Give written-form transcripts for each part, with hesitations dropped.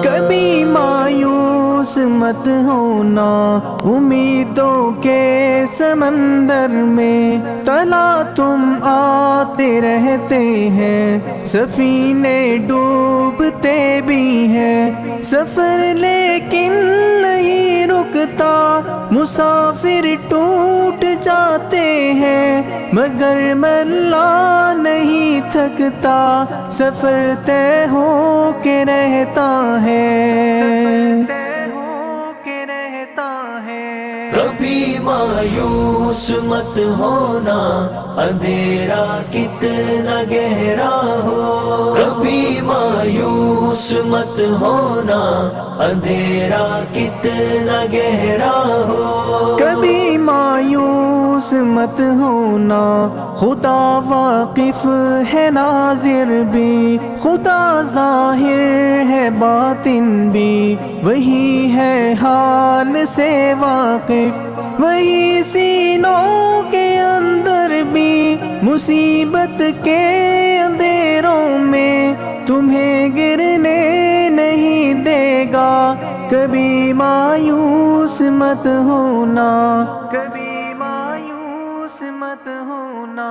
کبھی مایوس مت ہونا امیدوں کے سمندر میں، تلا تم آتے رہتے ہیں، سفینے ڈوبتے بھی ہیں، سفر لیکن نہیں رکتا، مسافر ٹوٹ جاتے ہیں، مگر ملا نہیں تھکتا، سفر طے ہو کے رہتا ہے۔ کبھی مایوس مت ہونا، اندھیرا کتنا گہرا ہو، کبھی مایوس مت ہونا، اندھیرا کتنا گہرا ہو، کبھی مایوس مت ہونا، خدا واقف ہے ناظر بھی، خدا ظاہر ہے باطن بھی، وہی ہے حال سے واقف، وہی سینوں کے اندر بھی، مصیبت کے اندھیروں میں تمہیں گرنے نہیں دے گا، کبھی مایوس مت ہونا، کبھی مایوس مت ہونا،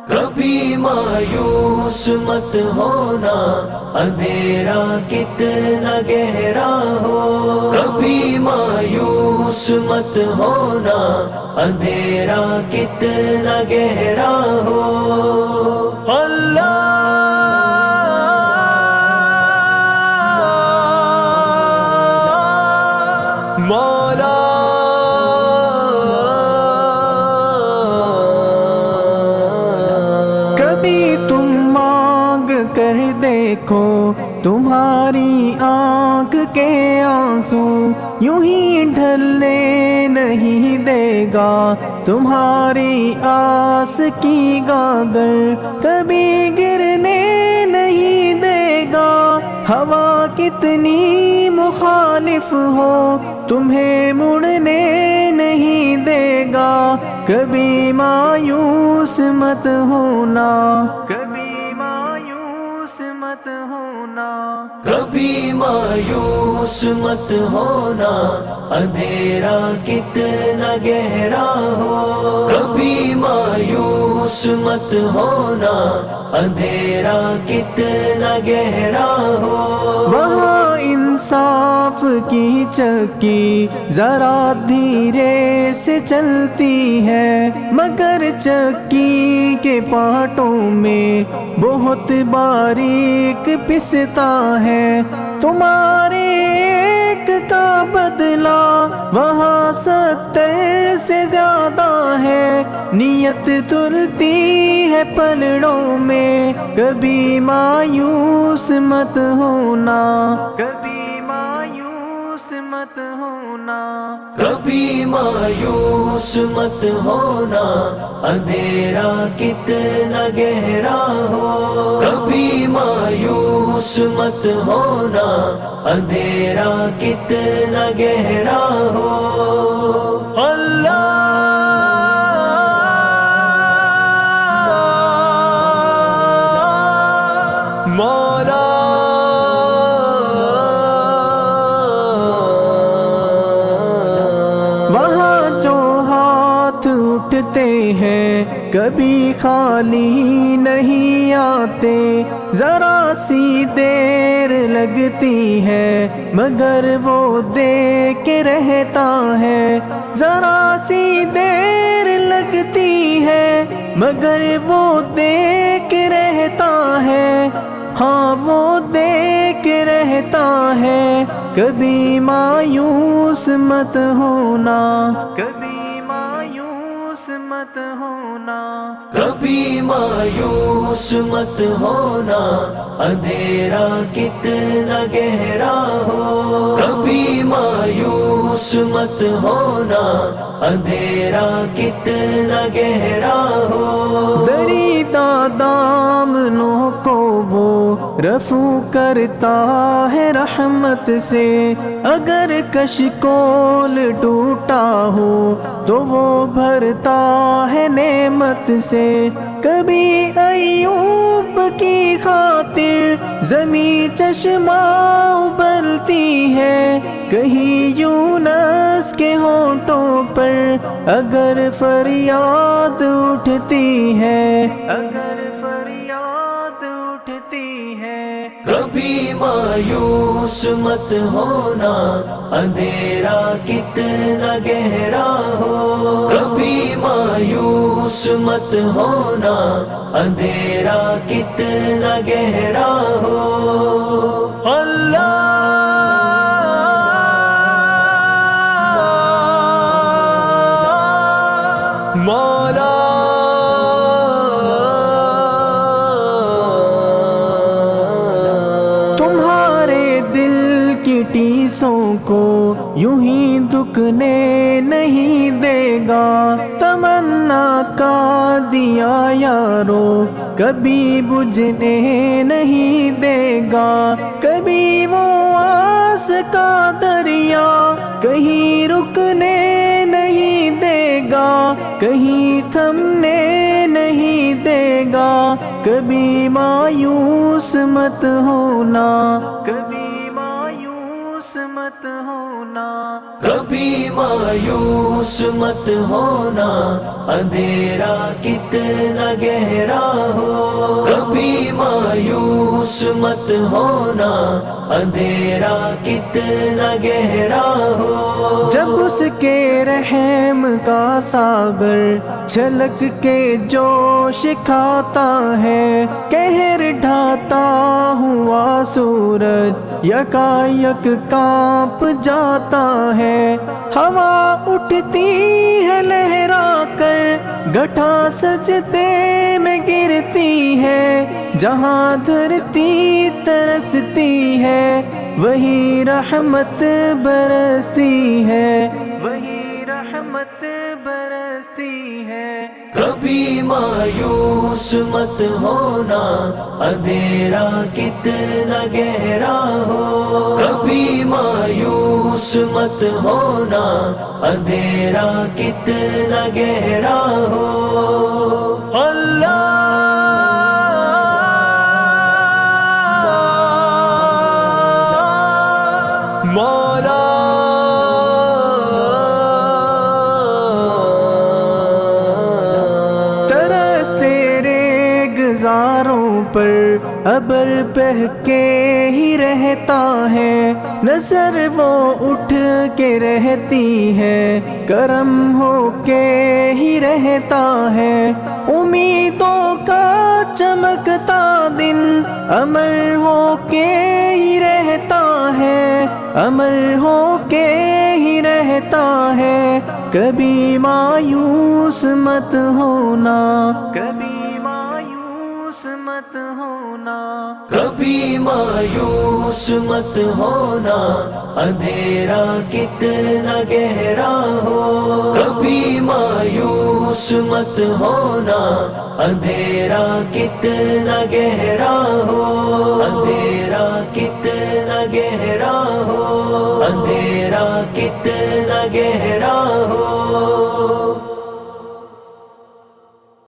کبھی مایوس مت ہونا، اندھیرا کتنا گہرا ہو، کبھی مایوس مت ہونا، اندھیرا کتنا گہرا ہو، اللہ مولا کبھی تم مانگ کر دیکھو، تمہاری آنکھ کے آنسو یوں ہی ڈھلنے نہیں دے گا، تمہاری آس کی گاگر کبھی گرنے نہیں دے گا، ہوا کتنی مخالف ہو تمہیں مڑنے نہیں دے گا، کبھی مایوس مت ہونا، کبھی مایوس مت ہونا، کبھی مایوس مت ہونا، اندھیرا کتنا گہرا ہو، کبھی مایوس مت ہونا، اندھیرا کتنا گہرا ہو، وہاں انصاف کی چکی ذرا دھیرے سے چلتی ہے، مگر چکی کے پارٹوں میں بہت باریک پستا ہے، تمہارے ایک کا بدلہ وہاں 70 سے زیادہ ہے، نیت تلتی ہے پلڑوں میں، کبھی مایوس مت ہونا، کبھی مایوس مت ہونا، کبھی مایوس مت ہونا، اندھیرا کتنا گہرا ہو، کبھی مایوس مت ہونا، اندھیرا کتنا گہرا ہو، اللہ مولا وہاں جو ہاتھ اٹھتے ہیں کبھی خالی نہیں آتے، ذرا سی دیر لگتی ہے مگر وہ دے کے رہتا ہے، ذرا سی دیر لگتی ہے مگر وہ دے کے رہتا ہے، ہاں وہ دے کے رہتا ہے، کبھی مایوس مت ہونا، کبھی مایوس مت ہونا، کبھی مایوس مت ہونا، اندھیرا کتنا گہرا ہو، کبھی مایوس مت ہونا، اندھیرا کتنا گہرا ہو، دریدہ دامنوں کو وہ رفو کرتا ہے رحمت سے، اگر کشکول ٹوٹا ہو تو وہ بھرتا ہے نعمت سے۔ کبھی ایوب کی خاطر زمین چشمہ ابلتی ہے، کہیں یونس کے ہونٹوں پر اگر فریاد اٹھتی ہے، اگر فریاد اٹھتی ہے۔ کبھی مایوس مت ہونا، اندھیرا کتنا گہرا ہو۔ کبھی مایوس مت ہونا، اندھیرا کتنا گہرا ہو۔ اللہ مولا تمہارے دل کی ٹیسوں کو یوں ہی دکنے نہیں دے گا، تمنا کا دیا یارو کبھی بجھنے نہیں دے گا۔ کبھی وہ آس کا دریا کہیں رکنے نہیں دے گا، کہیں تھمنے نہیں دے گا۔ کبھی مایوس مت ہونا، کبھی مایوس مت ہونا۔ کبھی مایوس مت ہونا، اندھیرا کتنا گہرا ہو۔ کبھی مایوس مت ہونا، اندھیرا کتنا گہرا ہو۔ جب اس کے رحم کا ساغر چھلک کے جوش کھاتا ہے، قہر ڈھاتا ہوا سورج یکایک کانپ جاتا ہے۔ ہوا اٹھتی ہے لہرا کر، گٹھا سجدے میں گرتی ہے، جہاں دھرتی ترستی ہے وہی رحمت برستی ہے، وہی رحمت برستی ہے۔ کبھی مایوس مت ہونا، اندھیرا کتنا گہرا ہو۔ کبھی مایوس مت ہونا، اندھیرا کتنا گہرا ہو۔ اللہ مولا ترس تیرے گزاروں پر ابر بہہ کے ہی رہتا ہے، نظر وہ اٹھ کے رہتی ہے، کرم ہو کے ہی رہتا ہے۔ امیدوں کا چمکتا دن امر ہو کے ہی رہتا ہے، امر ہو کے ہی رہتا ہے۔ کبھی مایوس مت ہونا، کبھی مایوس مت ہونا۔ کبھی مایوس مت ہونا، اندھیرا کتنا گہرا ہو۔ کبھی مایوس مت ہونا، اندھیرا کتنا گہرا ہو۔ اندھیرا کتنا گہرا ہو، اندھیرا کتنا گہرا ہو۔